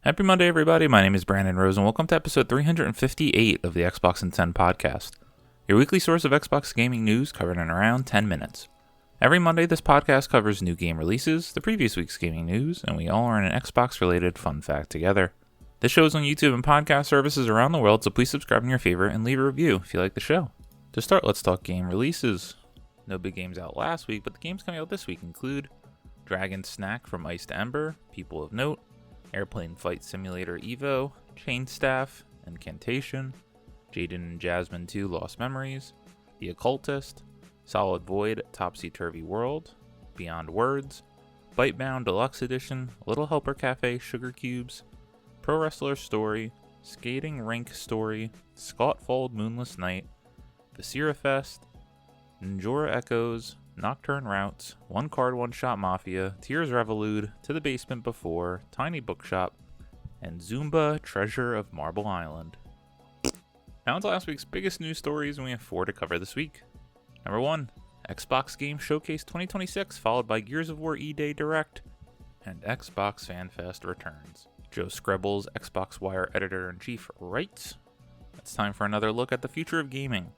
Happy Monday, everybody. My name is Brandon Rose, and welcome to episode 358 of the Xbox in 10 podcast, your weekly source of Xbox gaming news covered in around 10 minutes. Every Monday, this podcast covers new game releases, the previous week's gaming news, and we all learn an Xbox-related fun fact together. This show is on YouTube and podcast services around the world, so please subscribe in your favorite and leave a review if you like the show. To start, let's talk game releases. No big games out last week, but the games coming out this week include Dragon Snack from Ice to Ember, People of Note, Airplane Flight Simulator Evo, Chain Staff, Incantation, Jaden and Jasmine 2 Lost Memories, The Occultist, Solid Void Topsy-Turvy World, Beyond Words, Bitebound Deluxe Edition, Little Helper Cafe Sugar Cubes, Pro Wrestler Story, Skating Rink Story, Scottfold Moonless Night, Viscera Fest, Ninjora Echoes, Nocturne Routes, One Card One Shot Mafia, Tears Revolude, To the Basement Before, Tiny Bookshop, and Zumba Treasure of Marble Island. Now into last week's biggest news stories, and we have 4 to cover this week. Number 1, Xbox Game Showcase 2026, followed by Gears of War E-Day Direct, and Xbox Fan Fest returns. Joe Screbbles, Xbox Wire Editor-in-Chief, writes, "It's time for another look at the future of gaming.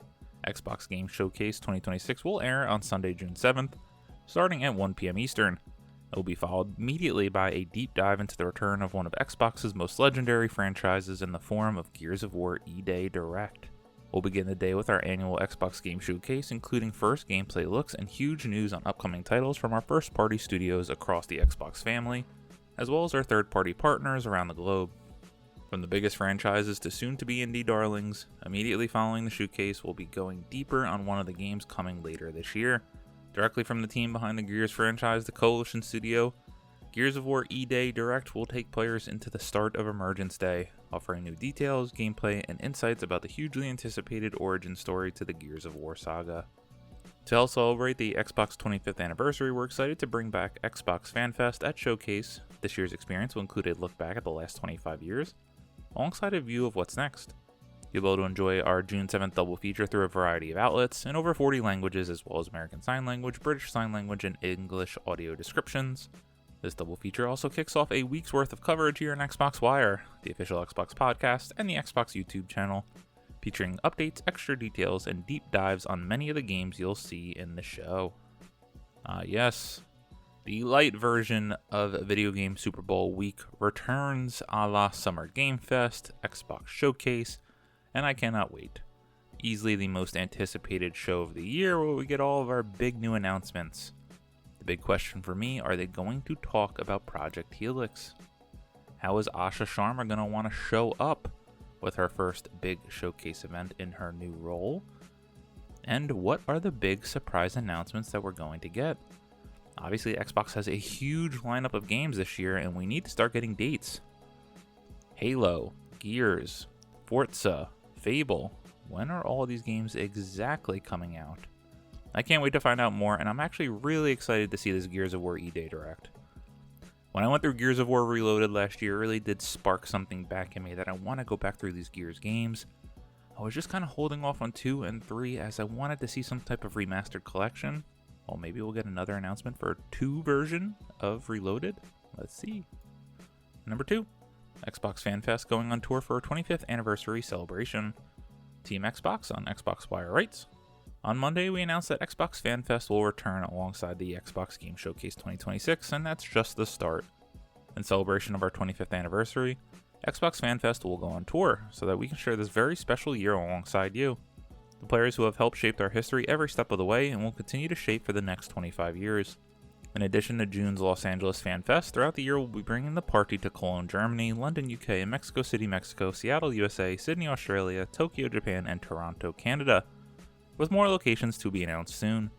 Xbox Game Showcase 2026 will air on Sunday, June 7th, starting at 1 p.m. Eastern. It will be followed immediately by a deep dive into the return of one of Xbox's most legendary franchises in the form of Gears of War E-Day Direct. We'll begin the day with our annual Xbox Game Showcase, including first gameplay looks and huge news on upcoming titles from our first-party studios across the Xbox family, as well as our third-party partners around the globe. From the biggest franchises to soon-to-be indie darlings, immediately following the showcase, we'll be going deeper on one of the games coming later this year. Directly from the team behind the Gears franchise, the Coalition Studio, Gears of War E-Day Direct will take players into the start of Emergence Day, offering new details, gameplay, and insights about the hugely anticipated origin story to the Gears of War saga. To help celebrate the Xbox 25th anniversary, we're excited to bring back Xbox Fan Fest at Showcase. This year's experience will include a look back at the last 25 years, alongside a view of what's next. You'll be able to enjoy our June 7th double feature through a variety of outlets in over 40 languages, as well as American Sign Language, British Sign Language, and English audio descriptions. This double feature also kicks off a week's worth of coverage here on Xbox Wire, the official Xbox podcast, and the Xbox YouTube channel, featuring updates, extra details, and deep dives on many of the games you'll see in the show. Yes. The light version of Video Game Super Bowl week returns a la Summer Game Fest, Xbox Showcase, and I cannot wait. Easily the most anticipated show of the year, where we get all of our big new announcements. The big question for me, are they going to talk about Project Helix? How is Asha Sharma going to want to show up with her first big showcase event in her new role? And what are the big surprise announcements that we're going to get? Obviously, Xbox has a huge lineup of games this year, and we need to start getting dates. Halo, Gears, Forza, Fable. When are all of these games exactly coming out? I can't wait to find out more, and I'm actually really excited to see this Gears of War E-Day Direct. When I went through Gears of War Reloaded last year, it really did spark something back in me that I want to go back through these Gears games. I was just kind of holding off on 2 and 3 as I wanted to see some type of remastered collection. Well, maybe we'll get another announcement for a 2 version of Reloaded. Let's see. Number 2, Xbox Fan Fest going on tour for our 25th anniversary celebration. Team Xbox on Xbox Wire writes, "On Monday, we announced that Xbox Fan Fest will return alongside the Xbox Game Showcase 2026, and that's just the start. In celebration of our 25th anniversary, Xbox Fan Fest will go on tour so that we can share this very special year alongside you, the players who have helped shape our history every step of the way and will continue to shape for the next 25 years. In addition to June's Los Angeles Fan Fest, throughout the year we'll be bringing the party to Cologne, Germany, London, UK, Mexico City, Mexico, Seattle, USA, Sydney, Australia, Tokyo, Japan, and Toronto, Canada, with more locations to be announced soon.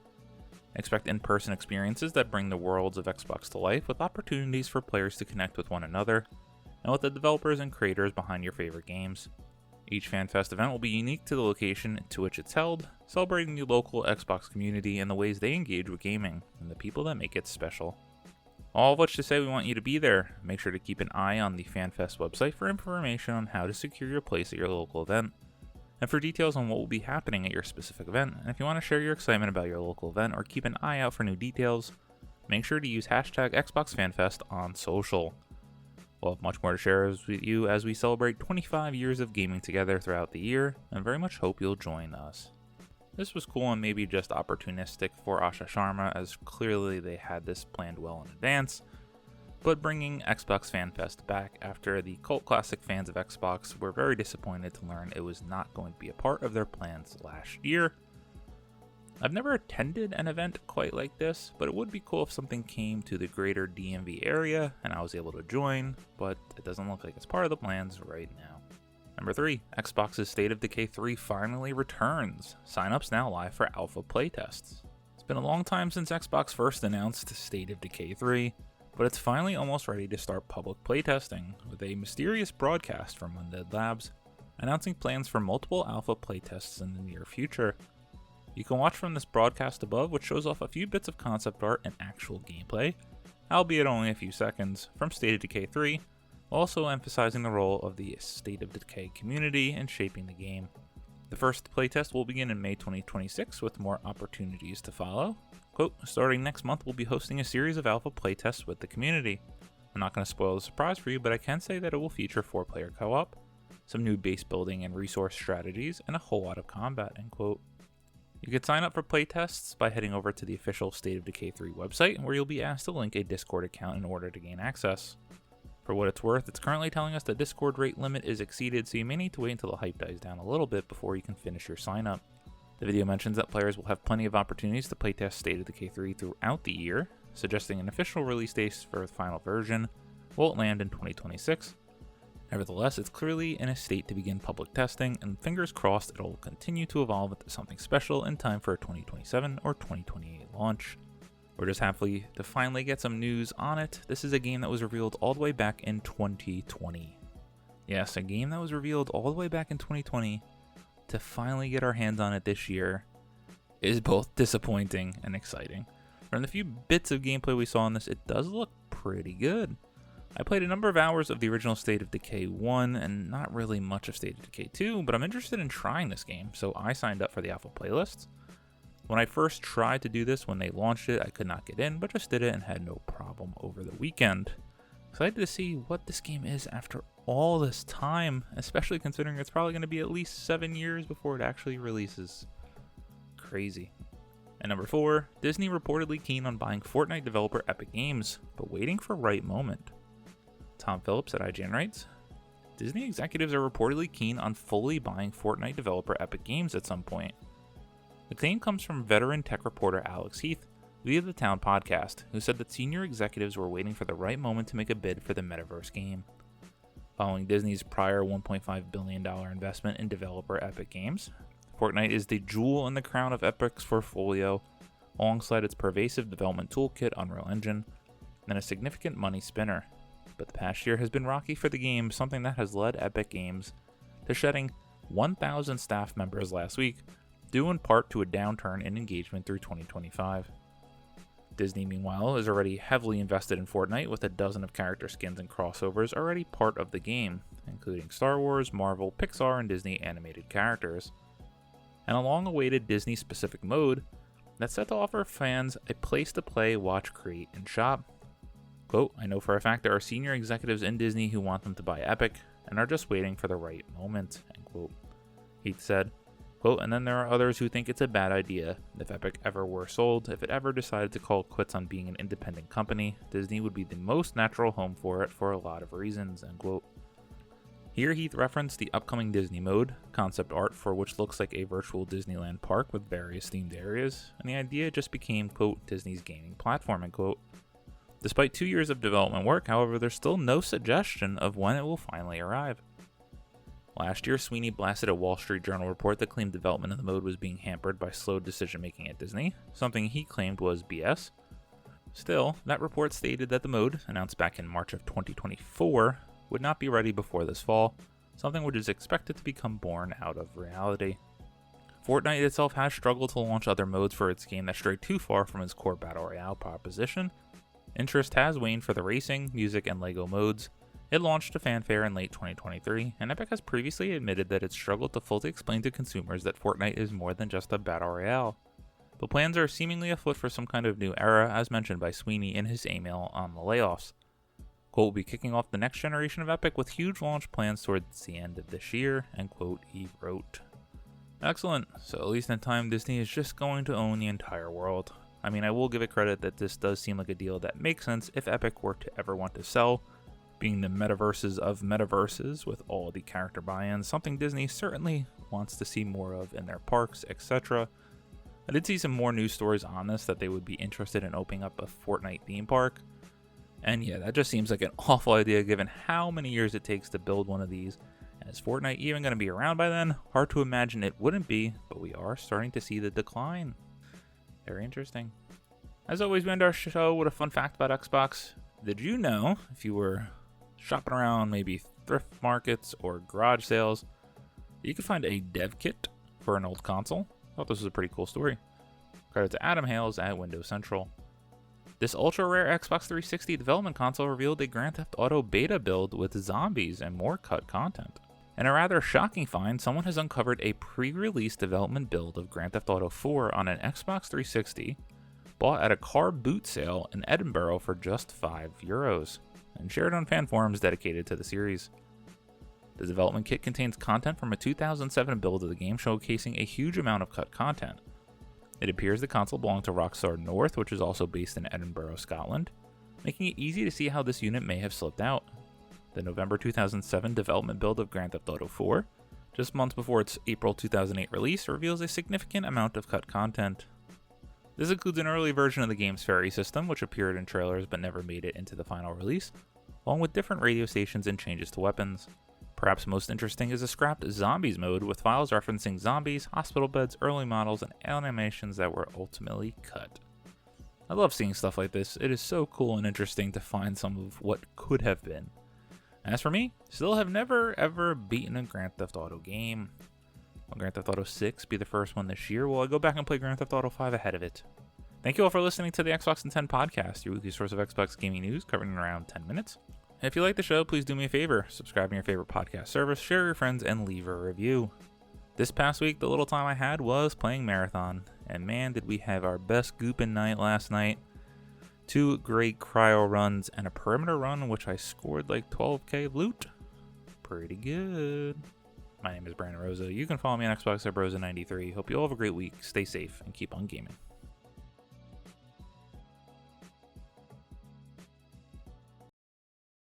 Expect in-person experiences that bring the worlds of Xbox to life, with opportunities for players to connect with one another, and with the developers and creators behind your favorite games. Each FanFest event will be unique to the location to which it's held, celebrating the local Xbox community and the ways they engage with gaming, and the people that make it special. All of which to say we want you to be there. Make sure to keep an eye on the FanFest website for information on how to secure your place at your local event, and for details on what will be happening at your specific event. And if you want to share your excitement about your local event or keep an eye out for new details, make sure to use hashtag XboxFanFest on social. We'll have much more to share with you as we celebrate 25 years of gaming together throughout the year, and very much hope you'll join us. This was cool and maybe just opportunistic for Asha Sharma, as clearly they had this planned well in advance, but bringing Xbox Fan Fest back after the cult classic fans of Xbox were very disappointed to learn it was not going to be a part of their plans last year. I've never attended an event quite like this, but it would be cool if something came to the greater DMV area and I was able to join, but it doesn't look like it's part of the plans right now. Number 3, Xbox's State of Decay 3 finally returns. Sign-ups now live for alpha playtests. It's been a long time since Xbox first announced State of Decay 3, but it's finally almost ready to start public playtesting, with a mysterious broadcast from Undead Labs announcing plans for multiple alpha playtests in the near future. You can watch from this broadcast above, which shows off a few bits of concept art and actual gameplay, albeit only a few seconds, from State of Decay 3, also emphasizing the role of the State of Decay community in shaping the game. The first playtest will begin in May 2026, with more opportunities to follow. Quote, starting next month, we'll be hosting a series of alpha playtests with the community. I'm not going to spoil the surprise for you, but I can say that it will feature 4-player co-op, some new base building and resource strategies, and a whole lot of combat, end quote. You can sign up for playtests by heading over to the official State of Decay 3 website, where you'll be asked to link a Discord account in order to gain access. For what it's worth, it's currently telling us the Discord rate limit is exceeded, so you may need to wait until the hype dies down a little bit before you can finish your sign up. The video mentions that players will have plenty of opportunities to playtest State of Decay 3 throughout the year, suggesting an official release date for the final version will land in 2026. Nevertheless, it's clearly in a state to begin public testing, and fingers crossed it'll continue to evolve into something special in time for a 2027 or 2028 launch. We're just happy to finally get some news on it. This is a game that was revealed all the way back in 2020. Yes, a game that was revealed all the way back in 2020 to finally get our hands on it this year is both disappointing and exciting. From the few bits of gameplay we saw in this, it does look pretty good. I played a number of hours of the original State of Decay 1 and not really much of State of Decay 2, but I'm interested in trying this game, so I signed up for the alpha playlists. When I first tried to do this when they launched it, I could not get in, but just did it and had no problem over the weekend. Excited to see what this game is after all this time, especially considering it's probably going to be at least 7 years before it actually releases. Crazy. And number 4, Disney reportedly keen on buying Fortnite developer Epic Games, but waiting for right moment. Tom Phillips at IGN writes, Disney executives are reportedly keen on fully buying Fortnite developer Epic Games at some point. The claim comes from veteran tech reporter Alex Heath via the Town podcast, who said that senior executives were waiting for the right moment to make a bid for the metaverse game. Following Disney's prior $1.5 billion investment in developer Epic Games, Fortnite is the jewel in the crown of Epic's portfolio, alongside its pervasive development toolkit Unreal Engine, and a significant money spinner. But the past year has been rocky for the game, something that has led Epic Games to shedding 1,000 staff members last week, due in part to a downturn in engagement through 2025. Disney, meanwhile, is already heavily invested in Fortnite, with a dozen of character skins and crossovers already part of the game, including Star Wars, Marvel, Pixar, and Disney animated characters. And a long-awaited Disney-specific mode that's set to offer fans a place to play, watch, create, and shop. Quote, I know for a fact there are senior executives in Disney who want them to buy Epic and are just waiting for the right moment, end quote. Heath said, quote, and then there are others who think it's a bad idea. If Epic ever were sold, if it ever decided to call quits on being an independent company, Disney would be the most natural home for it for a lot of reasons, end quote. Here Heath referenced the upcoming Disney mode, concept art for which looks like a virtual Disneyland park with various themed areas, and the idea just became, quote, Disney's gaming platform, end quote. Despite 2 years of development work, however, there's still no suggestion of when it will finally arrive. Last year, Sweeney blasted a Wall Street Journal report that claimed development of the mode was being hampered by slow decision-making at Disney, something he claimed was BS. Still, that report stated that the mode, announced back in March of 2024, would not be ready before this fall, something which is expected to become born out of reality. Fortnite itself has struggled to launch other modes for its game that strayed too far from its core Battle Royale proposition. Interest has waned for the racing, music, and LEGO modes. It launched to fanfare in late 2023, and Epic has previously admitted that it struggled to fully explain to consumers that Fortnite is more than just a Battle Royale. But plans are seemingly afoot for some kind of new era, as mentioned by Sweeney in his email on the layoffs. Quote, "Will be kicking off the next generation of Epic with huge launch plans towards the end of this year," end quote, he wrote. Excellent. So at least in time, Disney is just going to own the entire world. I mean, I will give it credit that this does seem like a deal that makes sense if Epic were to ever want to sell, being the metaverses of metaverses with all the character buy-ins, something Disney certainly wants to see more of in their parks, etc. I did see some more news stories on this that they would be interested in opening up a Fortnite theme park. And yeah, that just seems like an awful idea given how many years it takes to build one of these. And is Fortnite even going to be around by then? Hard to imagine it wouldn't be, but we are starting to see the decline. Very interesting. As always, we end our show with a fun fact about Xbox. Did you know, if you were shopping around maybe thrift markets or garage sales, you could find a dev kit for an old console? I thought this was a pretty cool story. Credit to Adam Hales at Windows Central. This ultra-rare Xbox 360 development console revealed a Grand Theft Auto beta build with zombies and more cut content. In a rather shocking find, someone has uncovered a pre-release development build of Grand Theft Auto 4 on an Xbox 360, bought at a car boot sale in Edinburgh for just €5, and shared on fan forums dedicated to the series. The development kit contains content from a 2007 build of the game showcasing a huge amount of cut content. It appears the console belonged to Rockstar North, which is also based in Edinburgh, Scotland, making it easy to see how this unit may have slipped out. The November 2007 development build of Grand Theft Auto 4, just months before its April 2008 release, reveals a significant amount of cut content. This includes an early version of the game's ferry system, which appeared in trailers but never made it into the final release, along with different radio stations and changes to weapons. Perhaps most interesting is a scrapped zombies mode with files referencing zombies, hospital beds, early models, and animations that were ultimately cut. I love seeing stuff like this. It is so cool and interesting to find some of what could have been. As for me, still have never ever beaten a Grand Theft Auto game. Will Grand Theft Auto 6 be the first one this year? Will I go back and play Grand Theft Auto 5 ahead of it? Thank you all for listening to the Xbox in 10 podcast, your weekly source of Xbox gaming news covering around 10 minutes. If you like the show, please do me a favor, subscribe to your favorite podcast service, share with your friends, and leave a review. This past week, the little time I had was playing Marathon, and man did we have our best goopin' night last night. 2 great cryo runs and a perimeter run in which I scored like 12k of loot. Pretty good. My name is Brandon Rosa. You can follow me on Xbox at Rosa93. Hope you all have a great week, stay safe, and keep on gaming.